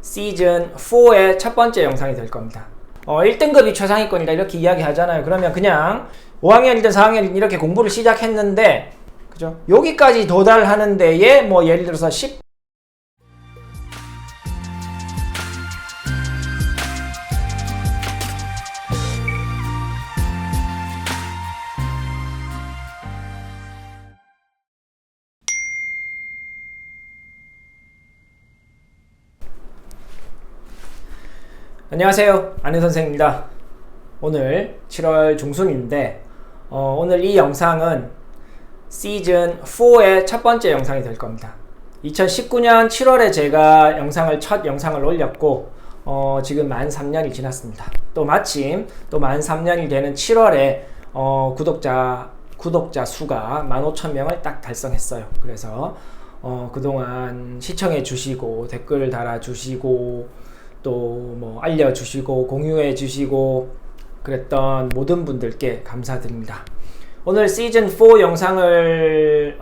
시즌 4의 첫 번째 영상이 될 겁니다. 1등급이 최상위권이다 이렇게 이야기 하잖아요. 그러면 그냥 5학년이든 4학년이든 이렇게 공부를 시작했는데, 그죠? 여기까지 도달하는 데에 뭐 예를 들어서 10 안녕하세요, 안윤 선생입니다. 오늘 7월 중순인데 오늘 이 영상은 시즌 4의 첫 번째 영상이 될 겁니다. 2019년 7월에 제가 첫 영상을 올렸고 지금 만 3년이 지났습니다. 또 마침 또 만 3년이 되는 7월에 구독자 수가 15,000명을 딱 달성했어요. 그래서 그동안 시청해 주시고 댓글 달아 주시고 또 뭐 알려주시고 공유해 주시고 그랬던 모든 분들께 감사드립니다. 오늘 시즌 4 영상을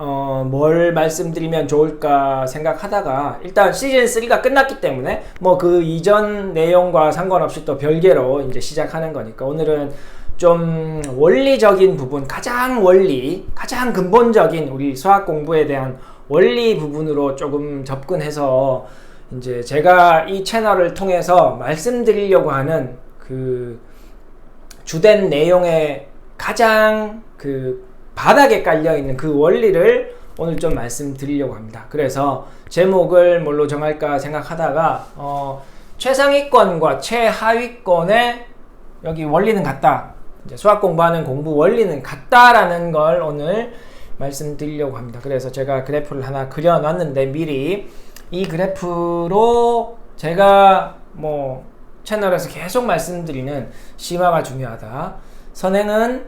뭘 말씀드리면 좋을까 생각하다가 일단 시즌 3가 끝났기 때문에 뭐 그 이전 내용과 상관없이 또 별개로 이제 시작하는 거니까 오늘은 좀 원리적인 부분, 가장 근본적인 우리 수학 공부에 대한 원리 부분으로 조금 접근해서 이제 제가 이 채널을 통해서 말씀드리려고 하는 그 주된 내용의 가장 그 바닥에 깔려있는 그 원리를 오늘 좀 말씀드리려고 합니다. 그래서 제목을 뭘로 정할까 생각하다가 최상위권과 최하위권의 여기 원리는 같다. 이제 수학 공부하는 공부 원리는 같다라는 걸 오늘 말씀드리려고 합니다. 그래서 제가 그래프를 하나 그려놨는데 미리 이 그래프로 제가 뭐 채널에서 계속 말씀드리는 심화가 중요하다. 선행은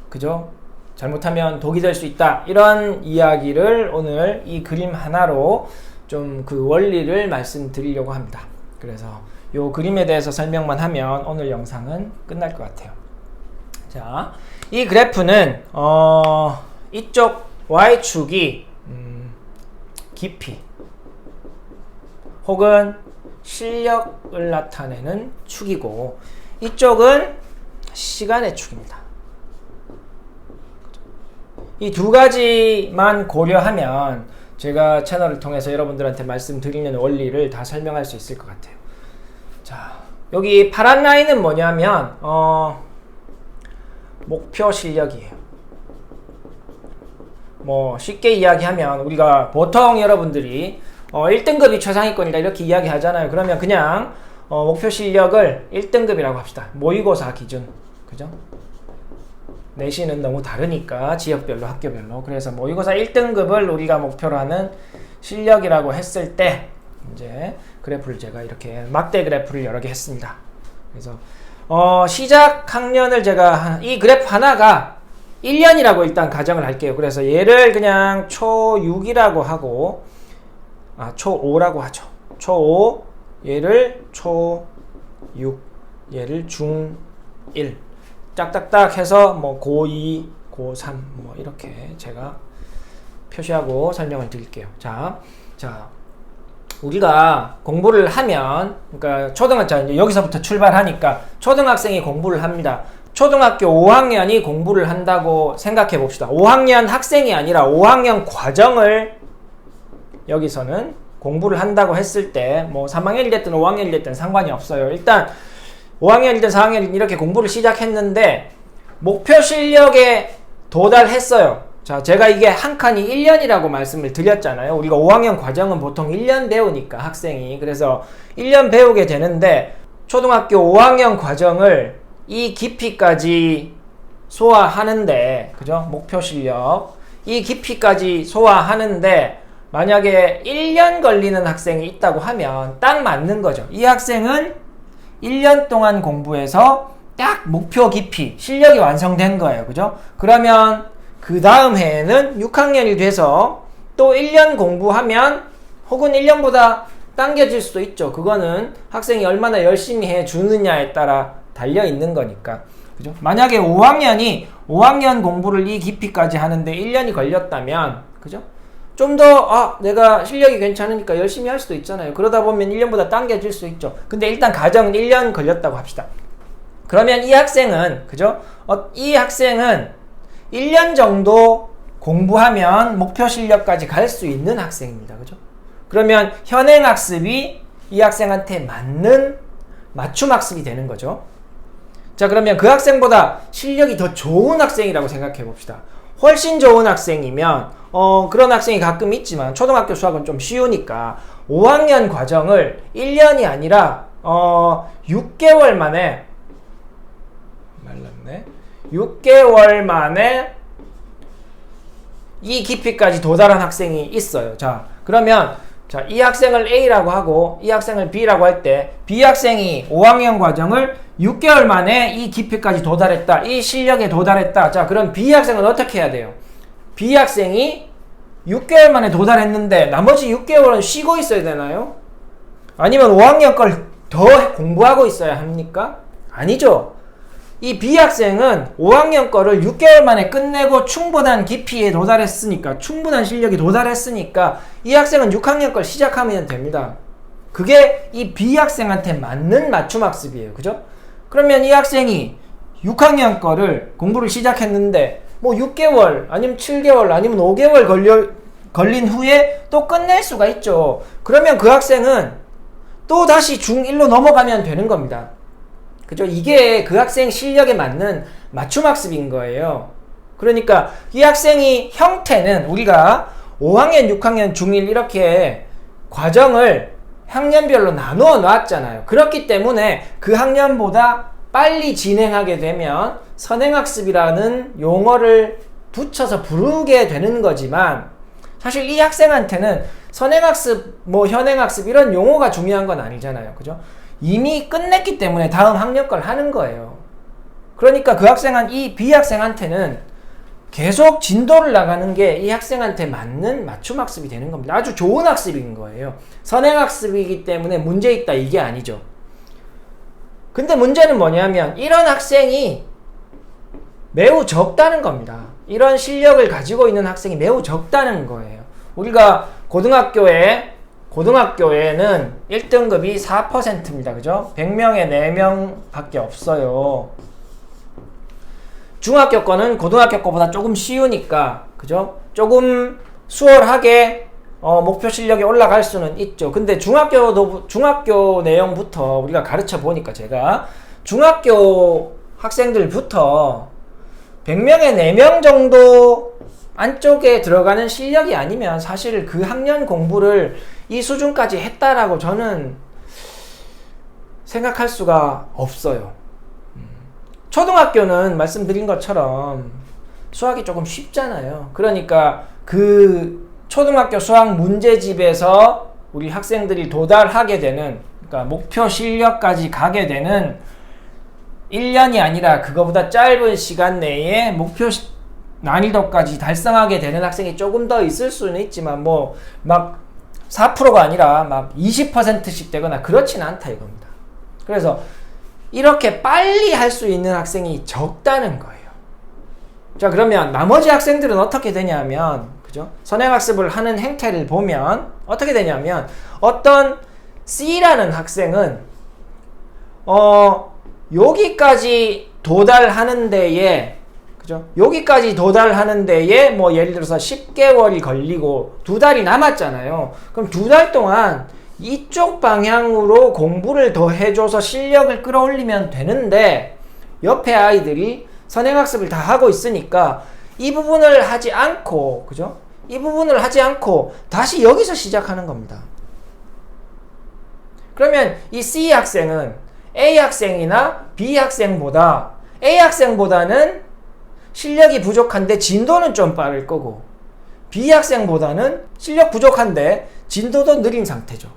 그죠? 잘못하면 독이 될 수 있다. 이런 이야기를 오늘 이 그림 하나로 좀 그 원리를 말씀드리려고 합니다. 그래서 요 그림에 대해서 설명만 하면 오늘 영상은 끝날 것 같아요. 자, 이 그래프는 이쪽 Y축이 깊이 혹은 실력을 나타내는 축이고 이쪽은 시간의 축입니다. 이 두 가지만 고려하면 제가 채널을 통해서 여러분들한테 말씀드리는 원리를 다 설명할 수 있을 것 같아요. 자, 여기 파란 라인은 뭐냐면 목표 실력이에요. 뭐 쉽게 이야기하면 우리가 보통 여러분들이 1등급이 최상위권이다 이렇게 이야기 하잖아요. 그러면 그냥 목표 실력을 1등급이라고 합시다. 모의고사 기준. 그죠? 내신은 너무 다르니까 지역별로 학교별로. 그래서 모의고사 1등급을 우리가 목표로 하는 실력이라고 했을 때 이제 그래프를 제가 이렇게 막대 그래프를 여러 개 했습니다. 그래서 시작 학년을 제가 이 그래프 하나가 1년이라고 일단 가정을 할게요. 그래서 얘를 그냥 초6이라고 하고 초5라고 하죠. 초5, 얘를 초6, 얘를 중1. 딱딱딱 해서 뭐 고2, 고3 뭐 이렇게 제가 표시하고 설명을 드릴게요. 자, 우리가 공부를 하면, 그러니까 이제 여기서부터 출발하니까 초등학생이 공부를 합니다. 초등학교 5학년이 공부를 한다고 생각해 봅시다. 5학년 학생이 아니라 5학년 과정을 여기서는 공부를 한다고 했을 때 뭐 3학년이 됐든 5학년이 됐든 상관이 없어요. 일단 5학년이든 4학년이든 이렇게 공부를 시작했는데 목표 실력에 도달했어요. 자, 제가 이게 한 칸이 1년이라고 말씀을 드렸잖아요. 우리가 5학년 과정은 보통 1년 배우니까 학생이. 그래서 1년 배우게 되는데 초등학교 5학년 과정을 이 깊이까지 소화하는데, 그죠? 목표 실력. 이 깊이까지 소화하는데 만약에 1년 걸리는 학생이 있다고 하면 딱 맞는 거죠. 이 학생은 1년 동안 공부해서 딱 목표 깊이, 실력이 완성된 거예요. 그죠? 그러면 그 다음 해에는 6학년이 돼서 또 1년 공부하면 혹은 1년보다 당겨질 수도 있죠. 그거는 학생이 얼마나 열심히 해주느냐에 따라 달려 있는 거니까. 그죠? 만약에 5학년 공부를 이 깊이까지 하는데 1년이 걸렸다면, 그죠? 좀 더 내가 실력이 괜찮으니까 열심히 할 수도 있잖아요. 그러다 보면 1년보다 당겨질 수 있죠. 근데 일단 가정은 1년 걸렸다고 합시다. 그러면 이 학생은 그죠? 이 학생은 1년 정도 공부하면 목표 실력까지 갈 수 있는 학생입니다. 그죠? 그러면 현행학습이 이 학생한테 맞는 맞춤 학습이 되는 거죠. 자, 그러면 그 학생보다 실력이 더 좋은 학생이라고 생각해 봅시다. 훨씬 좋은 학생이면 그런 학생이 가끔 있지만 초등학교 수학은 좀 쉬우니까 5학년 과정을 1년이 아니라 6개월 만에 6개월 만에 이 깊이까지 도달한 학생이 있어요. 자, 그러면 이 학생을 A라고 하고 이 학생을 B라고 할 때 B 학생이 5학년 과정을 6개월 만에 이 깊이까지 도달했다. 이 실력에 도달했다. 자, 그럼 B 학생은 어떻게 해야 돼요? B 학생이 6개월 만에 도달했는데 나머지 6개월은 쉬고 있어야 되나요? 아니면 5학년 걸 더 공부하고 있어야 합니까? 아니죠. 이 B 학생은 5학년 거를 6개월 만에 끝내고 충분한 깊이에 도달했으니까, 충분한 실력에 도달했으니까 이 학생은 6학년 걸 시작하면 됩니다. 그게 이 B 학생한테 맞는 맞춤 학습이에요. 그죠? 그러면 이 학생이 6학년 거를 공부를 시작했는데 뭐 6개월 아니면 7개월 아니면 5개월 걸린 후에 또 끝낼 수가 있죠. 그러면 그 학생은 또 다시 중1로 넘어가면 되는 겁니다. 그죠? 이게 그 학생 실력에 맞는 맞춤 학습인 거예요. 그러니까 이 학생이 형태는 우리가 5학년, 6학년, 중1 이렇게 과정을 학년별로 나누어 놨잖아요. 그렇기 때문에 그 학년보다 빨리 진행하게 되면 선행학습이라는 용어를 붙여서 부르게 되는 거지만 사실 이 학생한테는 선행학습, 현행학습 이런 용어가 중요한 건 아니잖아요. 그죠? 이미 끝냈기 때문에 다음 학년 걸 하는 거예요. 그러니까 그 학생한 이 B 학생한테는 계속 진도를 나가는 게 이 학생한테 맞는 맞춤 학습이 되는 겁니다. 아주 좋은 학습인 거예요. 선행학습이기 때문에 문제 있다 이게 아니죠. 근데 문제는 뭐냐면 이런 학생이 매우 적다는 겁니다. 이런 실력을 가지고 있는 학생이 매우 적다는 거예요. 우리가 고등학교에는 1등급이 4%입니다. 그죠? 100명에 4명밖에 없어요. 중학교 거는 고등학교 거보다 조금 쉬우니까, 그죠? 조금 수월하게 목표 실력이 올라갈 수는 있죠. 근데 중학교 내용부터 우리가 가르쳐 보니까 제가 중학교 학생들부터 100명에 4명 정도 안쪽에 들어가는 실력이 아니면 사실 그 학년 공부를 이 수준까지 했다라고 저는 생각할 수가 없어요. 초등학교는 말씀드린 것처럼 수학이 조금 쉽잖아요. 그러니까 그 초등학교 수학 문제집에서 우리 학생들이 도달하게 되는, 그러니까 목표 실력까지 가게 되는 1년이 아니라 그거보다 짧은 시간 내에 목표 난이도까지 달성하게 되는 학생이 조금 더 있을 수는 있지만 막 4%가 아니라 막 20%씩 되거나 그렇지는 않다 이겁니다. 그래서 이렇게 빨리 할 수 있는 학생이 적다는 거예요. 자, 그러면 나머지 학생들은 어떻게 되냐면, 그죠? 선행학습을 하는 행태를 보면 어떻게 되냐면, 어떤 C라는 학생은 여기까지 도달하는 데에, 그죠? 여기까지 도달하는 데에 예를 들어서 10개월이 걸리고 2달이 남았잖아요. 그럼 2달 동안 이쪽 방향으로 공부를 더 해줘서 실력을 끌어올리면 되는데 옆에 아이들이 선행학습을 다 하고 있으니까 이 부분을 하지 않고, 그죠? 이 부분을 하지 않고 다시 여기서 시작하는 겁니다. 그러면 이 C 학생은 A 학생이나 B 학생보다 A 학생보다는 실력이 부족한데 진도는 좀 빠를 거고 B 학생보다는 실력 부족한데 진도도 느린 상태죠.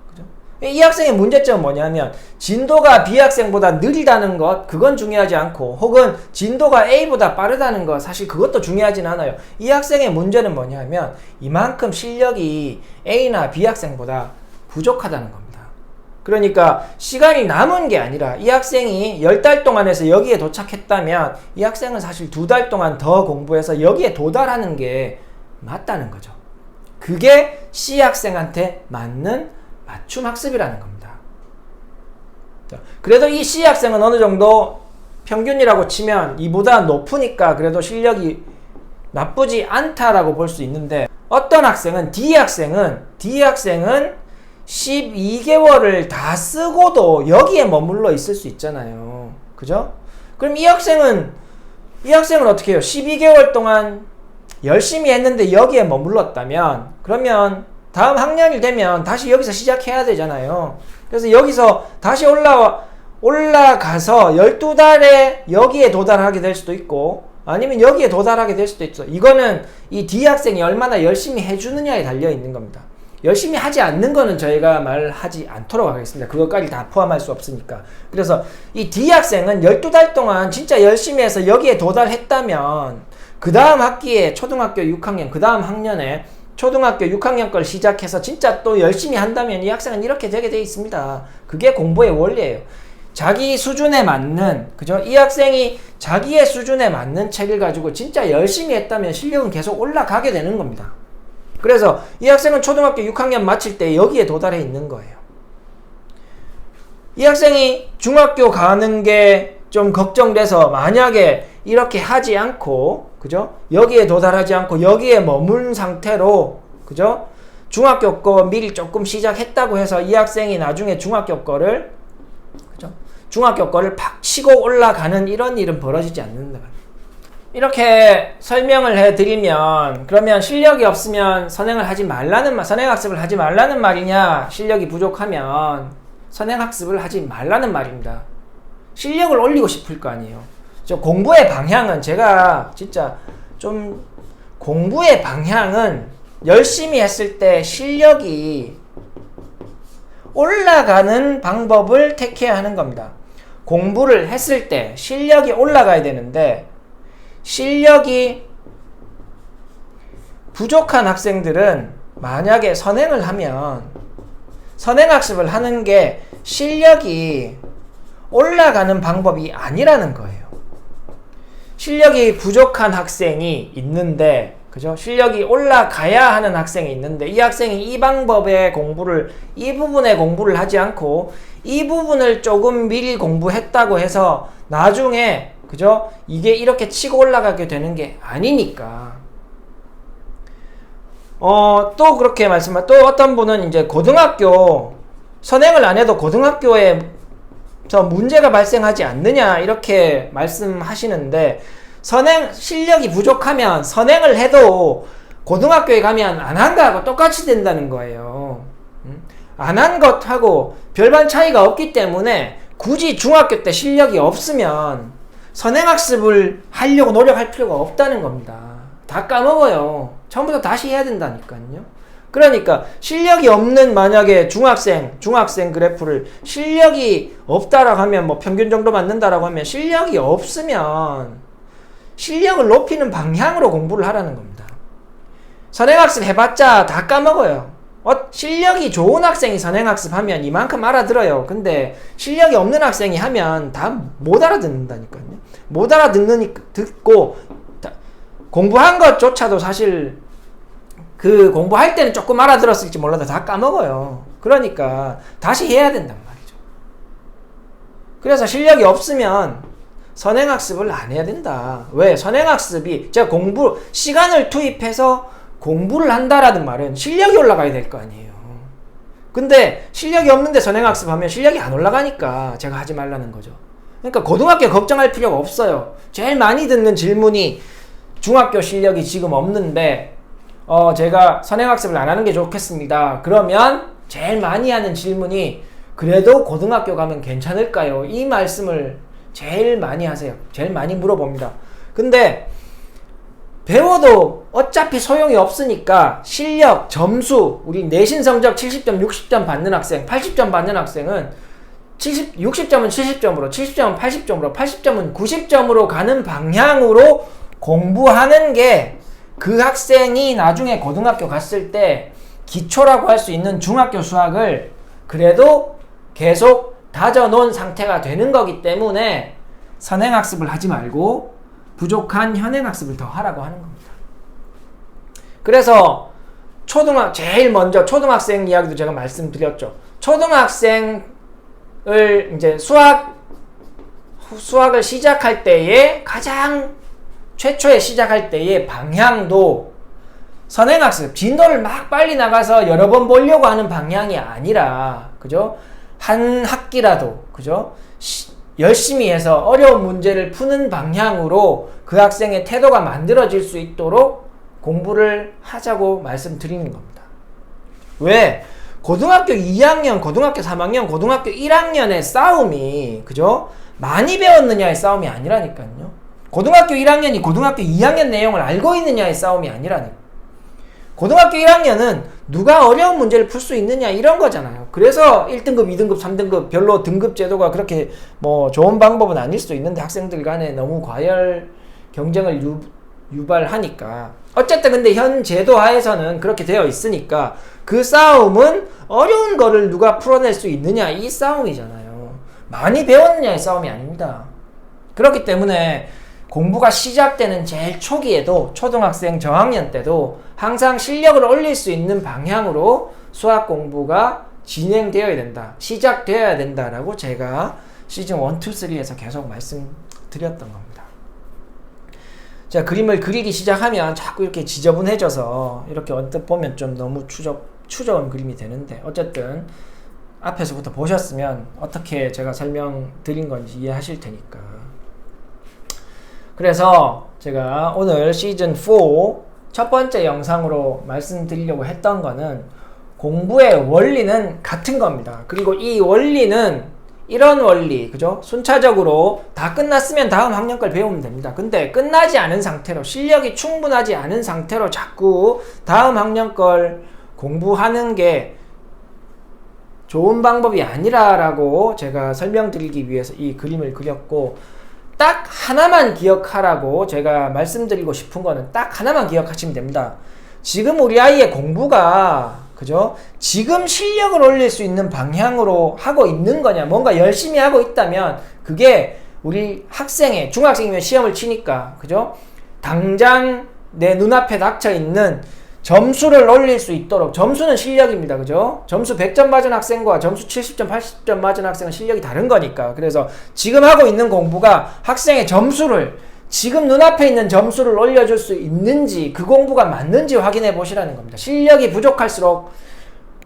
그죠? 이 학생의 문제점은 뭐냐면 진도가 B 학생보다 느리다는 것, 그건 중요하지 않고, 혹은 진도가 A보다 빠르다는 것, 사실 그것도 중요하진 않아요. 이 학생의 문제는 뭐냐면 이만큼 실력이 A나 B 학생보다 부족하다는 겁니다. 그러니까 시간이 남은 게 아니라 이 학생이 10달 동안 해서 여기에 도착했다면 이 학생은 사실 2달 동안 더 공부해서 여기에 도달하는 게 맞다는 거죠. 그게 C학생한테 맞는 맞춤 학습이라는 겁니다. 그래도 이 C학생은 어느 정도 평균이라고 치면 이보다 높으니까 그래도 실력이 나쁘지 않다라고 볼 수 있는데, 어떤 학생은 D학생은 12개월을 다 쓰고도 여기에 머물러 있을 수 있잖아요. 그죠? 그럼 이 학생은 어떻게 해요? 12개월 동안 열심히 했는데 여기에 머물렀다면, 그러면 다음 학년이 되면 다시 여기서 시작해야 되잖아요. 그래서 여기서 다시 올라가서 12달에 여기에 도달하게 될 수도 있고, 아니면 여기에 도달하게 될 수도 있어. 이거는 이 D학생이 얼마나 열심히 해주느냐에 달려 있는 겁니다. 열심히 하지 않는 거는 저희가 말하지 않도록 하겠습니다. 그것까지 다 포함할 수 없으니까. 그래서 이 D학생은 12달 동안 진짜 열심히 해서 여기에 도달했다면, 그 다음 학기에 초등학교 6학년, 그 다음 학년에 초등학교 6학년 걸 시작해서 진짜 또 열심히 한다면 이 학생은 이렇게 되게 돼 있습니다. 그게 공부의 원리예요. 자기 수준에 맞는, 그죠? 이 학생이 자기의 수준에 맞는 책을 가지고 진짜 열심히 했다면 실력은 계속 올라가게 되는 겁니다. 그래서 이 학생은 초등학교 6학년 마칠 때 여기에 도달해 있는 거예요. 이 학생이 중학교 가는 게 좀 걱정돼서 만약에 이렇게 하지 않고, 그죠? 여기에 도달하지 않고 여기에 머문 상태로, 그죠? 중학교 거 미리 조금 시작했다고 해서 이 학생이 나중에 중학교 거를 팍 치고 올라가는 이런 일은 벌어지지 않는다. 이렇게 설명을 해드리면, 그러면 실력이 없으면 선행학습을 하지 말라는 말이냐, 실력이 부족하면 선행학습을 하지 말라는 말입니다. 실력을 올리고 싶을 거 아니에요. 공부의 방향은 제가 진짜 좀, 공부의 방향은 열심히 했을 때 실력이 올라가는 방법을 택해야 하는 겁니다. 공부를 했을 때 실력이 올라가야 되는데, 실력이 부족한 학생들은 만약에 선행을 하면, 선행학습을 하는 게 실력이 올라가는 방법이 아니라는 거예요. 실력이 부족한 학생이 있는데, 그죠? 실력이 올라가야 하는 학생이 있는데, 이 학생이 이 방법의 공부를, 이 부분의 공부를 하지 않고 이 부분을 조금 미리 공부했다고 해서 나중에, 그죠? 이게 이렇게 치고 올라가게 되는 게 아니니까. 또 그렇게 또 어떤 분은 이제 고등학교 선행을 안 해도 고등학교에 문제가 발생하지 않느냐 이렇게 말씀하시는데, 실력이 부족하면 선행을 해도 고등학교에 가면 안 한 거하고 똑같이 된다는 거예요. 안 한 것하고 별반 차이가 없기 때문에 굳이 중학교 때 실력이 없으면 선행학습을 하려고 노력할 필요가 없다는 겁니다. 다 까먹어요. 처음부터 다시 해야 된다니까요. 그러니까 실력이 없는, 만약에 중학생 그래프를 실력이 없다라고 하면, 평균 정도 맞는다라고 하면, 실력이 없으면 실력을 높이는 방향으로 공부를 하라는 겁니다. 선행학습 해봤자 다 까먹어요. 실력이 좋은 학생이 선행학습 하면 이만큼 알아들어요. 근데 실력이 없는 학생이 하면 다 못 알아듣는다니까요. 못 듣고 공부한 것조차도 사실 그 공부할 때는 조금 알아들었을지 몰라도 다 까먹어요. 그러니까 다시 해야 된단 말이죠. 그래서 실력이 없으면 선행학습을 안 해야 된다. 왜? 선행학습이, 제가 시간을 투입해서 공부를 한다라는 말은 실력이 올라가야 될 거 아니에요. 근데 실력이 없는데 선행학습하면 실력이 안 올라가니까 제가 하지 말라는 거죠. 그러니까 고등학교 걱정할 필요가 없어요. 제일 많이 듣는 질문이, 중학교 실력이 지금 없는데 제가 선행학습을 안 하는 게 좋겠습니다. 그러면 제일 많이 하는 질문이, 그래도 고등학교 가면 괜찮을까요? 이 말씀을 제일 많이 하세요. 제일 많이 물어봅니다. 근데 배워도 어차피 소용이 없으니까 실력, 점수, 우리 내신 성적 70점, 60점 받는 학생, 80점 받는 학생은 60점은 70점으로, 70점은 80점으로, 80점은 90점으로 가는 방향으로 공부하는 게 그 학생이 나중에 고등학교 갔을 때 기초라고 할 수 있는 중학교 수학을 그래도 계속 다져놓은 상태가 되는 거기 때문에 선행학습을 하지 말고 부족한 현행학습을 더 하라고 하는 겁니다. 그래서 제일 먼저 초등학생 이야기도 제가 말씀드렸죠. 초등학생을 이제 수학을 시작할 때에 가장 최초에 시작할 때의 방향도 선행학습, 진도를 막 빨리 나가서 여러 번 보려고 하는 방향이 아니라, 그죠? 한 학기라도, 그죠? 열심히 해서 어려운 문제를 푸는 방향으로 그 학생의 태도가 만들어질 수 있도록 공부를 하자고 말씀드리는 겁니다. 왜? 고등학교 2학년, 고등학교 3학년, 고등학교 1학년의 싸움이, 그죠? 많이 배웠느냐의 싸움이 아니라니까요. 고등학교 1학년이 고등학교 2학년 내용을 알고 있느냐의 싸움이 아니라니까요. 고등학교 1학년은 누가 어려운 문제를 풀 수 있느냐 이런 거잖아요. 그래서 1등급, 2등급, 3등급 별로 등급 제도가 그렇게 뭐 좋은 방법은 아닐 수도 있는데 학생들 간에 너무 과열 경쟁을 유발하니까 어쨌든 근데 현 제도 하에서는 그렇게 되어 있으니까 그 싸움은 어려운 거를 누가 풀어낼 수 있느냐 이 싸움이잖아요. 많이 배웠느냐의 싸움이 아닙니다. 그렇기 때문에 공부가 시작되는 제일 초기에도 초등학생 저학년 때도 항상 실력을 올릴 수 있는 방향으로 수학 공부가 진행되어야 된다. 시작되어야 된다라고 제가 시즌 1, 2, 3에서 계속 말씀드렸던 겁니다. 자, 그림을 그리기 시작하면 자꾸 이렇게 지저분해져서 이렇게 언뜻 보면 좀 너무 추저운 그림이 되는데 어쨌든 앞에서부터 보셨으면 어떻게 제가 설명드린 건지 이해하실 테니까. 그래서 제가 오늘 시즌 4 첫 번째 영상으로 말씀드리려고 했던 거는 공부의 원리는 같은 겁니다. 그리고 이 원리는 이런 원리, 그죠? 순차적으로 다 끝났으면 다음 학년 걸 배우면 됩니다. 근데 끝나지 않은 상태로, 실력이 충분하지 않은 상태로 자꾸 다음 학년 걸 공부하는 게 좋은 방법이 아니라라고 제가 설명드리기 위해서 이 그림을 그렸고, 딱 하나만 기억하라고 제가 말씀드리고 싶은 거는 딱 하나만 기억하시면 됩니다. 지금 우리 아이의 공부가, 그죠? 지금 실력을 올릴 수 있는 방향으로 하고 있는 거냐, 뭔가 열심히 하고 있다면 그게 우리 학생의, 중학생이면 시험을 치니까, 그죠? 당장 내 눈앞에 닥쳐 있는 점수를 올릴 수 있도록, 점수는 실력입니다. 그죠? 점수 100점 맞은 학생과 점수 70점, 80점 맞은 학생은 실력이 다른 거니까. 그래서 지금 하고 있는 공부가 학생의 점수를, 지금 눈앞에 있는 점수를 올려줄 수 있는지, 그 공부가 맞는지 확인해 보시라는 겁니다. 실력이 부족할수록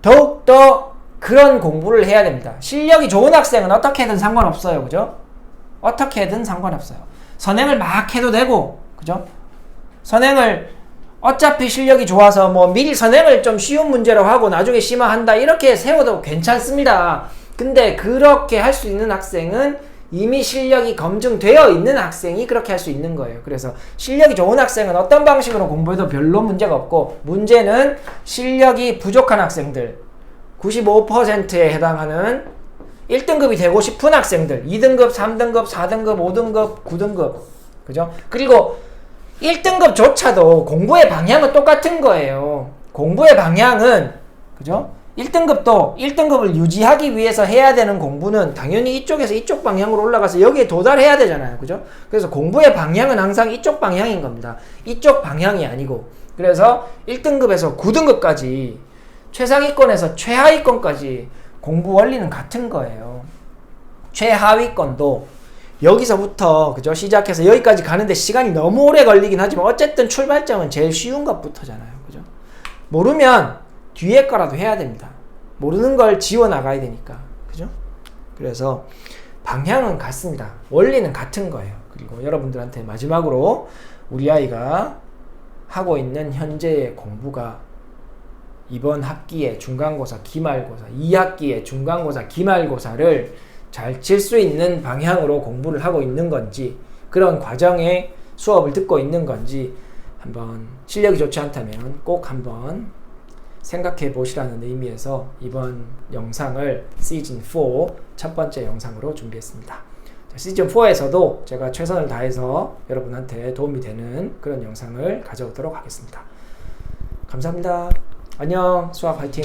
더욱더 그런 공부를 해야 됩니다. 실력이 좋은 학생은 어떻게든 상관없어요. 그죠? 어떻게든 상관없어요. 선행을 막 해도 되고, 그죠? 선행을 어차피 실력이 좋아서 뭐 미리 선행을 좀 쉬운 문제로 하고 나중에 심화한다 이렇게 세워도 괜찮습니다. 근데 그렇게 할 수 있는 학생은 이미 실력이 검증되어 있는 학생이 그렇게 할 수 있는 거예요. 그래서 실력이 좋은 학생은 어떤 방식으로 공부해도 별로 문제가 없고, 문제는 실력이 부족한 학생들, 95%에 해당하는 1등급이 되고 싶은 학생들, 2등급, 3등급, 4등급, 5등급, 9등급, 그죠? 그리고 1등급조차도 공부의 방향은 똑같은 거예요. 공부의 방향은, 그죠? 1등급도 1등급을 유지하기 위해서 해야 되는 공부는 당연히 이쪽에서 이쪽 방향으로 올라가서 여기에 도달해야 되잖아요. 그죠? 그래서 공부의 방향은 항상 이쪽 방향인 겁니다. 이쪽 방향이 아니고. 그래서 1등급에서 9등급까지, 최상위권에서 최하위권까지 공부 원리는 같은 거예요. 최하위권도 여기서부터, 그죠? 시작해서 여기까지 가는데 시간이 너무 오래 걸리긴 하지만 어쨌든 출발점은 제일 쉬운 것부터잖아요. 그죠? 모르면 뒤에 거라도 해야 됩니다. 모르는 걸 지워 나가야 되니까. 그죠? 그래서 방향은 같습니다. 원리는 같은 거예요. 그리고 여러분들한테 마지막으로 우리 아이가 하고 있는 현재의 공부가 이번 학기에 중간고사, 기말고사, 2학기에 중간고사, 기말고사를 잘 칠 수 있는 방향으로 공부를 하고 있는 건지, 그런 과정에 수업을 듣고 있는 건지 한번, 실력이 좋지 않다면 꼭 한번 생각해 보시라는 의미에서 이번 영상을 시즌4 첫 번째 영상으로 준비했습니다. 시즌4에서도 제가 최선을 다해서 여러분한테 도움이 되는 그런 영상을 가져오도록 하겠습니다. 감사합니다. 안녕. 수학 화이팅!